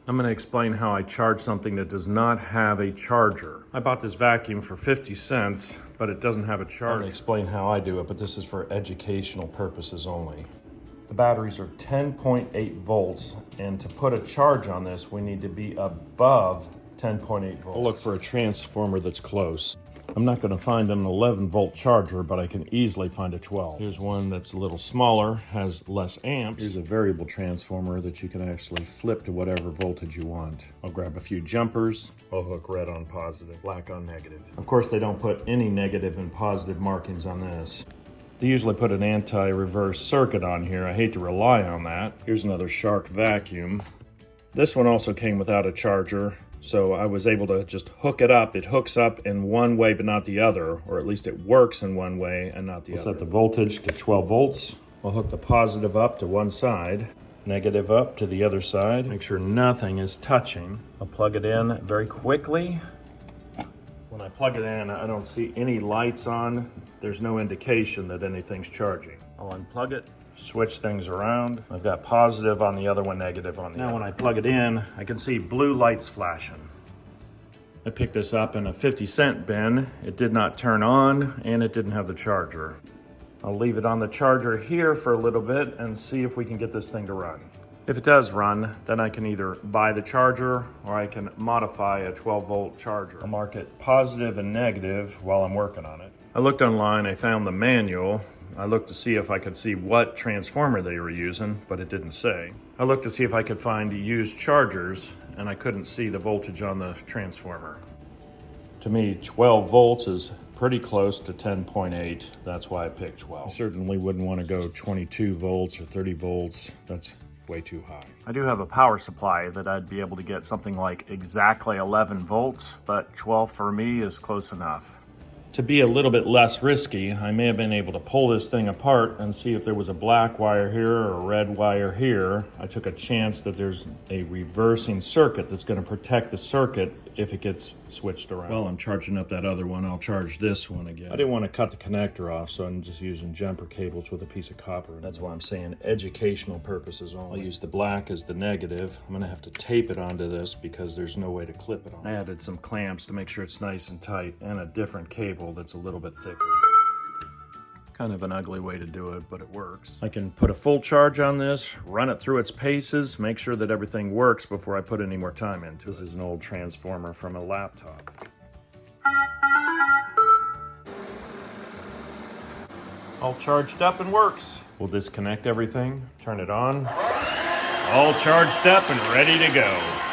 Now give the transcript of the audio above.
I'm going to explain how I charge something that does not have a charger. I bought this vacuum for 50 cents, but it doesn't have a charger. I'm going to explain how I do it, but this is for educational purposes only. The batteries are 10.8 volts, and to put a charge on this, we need to be above 10.8 volts. I'll look for a transformer that's close. I'm not going to find an 11 volt charger, but I can easily find a 12. Here's one that's a little smaller, has less amps. Here's a variable transformer that you can actually flip to whatever voltage you want. I'll grab a few jumpers. I'll hook red on positive, black on negative. Of course, they don't put any negative and positive markings on this. They usually put an anti-reverse circuit on here. I hate to rely on that. Here's another Shark vacuum. This one also came without a charger, so I was able to just hook it up. It hooks up in one way but not the other, or at least it works in one way and not the other. We'll set the voltage to 12 volts. I'll hook the positive up to one side, negative up to the other side. Make sure nothing is touching. I'll plug it in very quickly. When I plug it in, I don't see any lights on. There's no indication that anything's charging. I'll unplug it, switch things around. I've got positive on the other one, negative on the other. Now when I plug it in, I can see blue lights flashing. I picked this up in a 50-cent bin. It did not turn on, and it didn't have the charger. I'll leave it on the charger here for a little bit and see if we can get this thing to run. If it does run, then I can either buy the charger or I can modify a 12-volt charger. I'll mark it positive and negative while I'm working on it. I looked online, I found the manual. I looked to see if I could see what transformer they were using, but it didn't say. I looked to see if I could find used chargers, and I couldn't see the voltage on the transformer. To me, 12 volts is pretty close to 10.8. That's why I picked 12. I certainly wouldn't want to go 22 volts or 30 volts. That's way too high. I do have a power supply that I'd be able to get something like exactly 11 volts, but 12 for me is close enough. To be a little bit less risky, I may have been able to pull this thing apart and see if there was a black wire here or a red wire here. I took a chance that there's a reversing circuit that's going to protect the circuit if it gets switched around. While I'm charging up that other one, I'll charge this one again. I didn't want to cut the connector off, so I'm just using jumper cables with a piece of copper. That's why I'm saying educational purposes only. I'll use the black as the negative. I'm going to have to tape it onto this because there's no way to clip it on. I added some clamps to make sure it's nice and tight, and a different cable that's a little bit thicker. Kind of an ugly way to do it, but it works. I can put a full charge on this, run it through its paces, make sure that everything works before I put any more time into it. This is an old transformer from a laptop. All charged up and works. We'll disconnect everything, turn it on. All charged up and ready to go.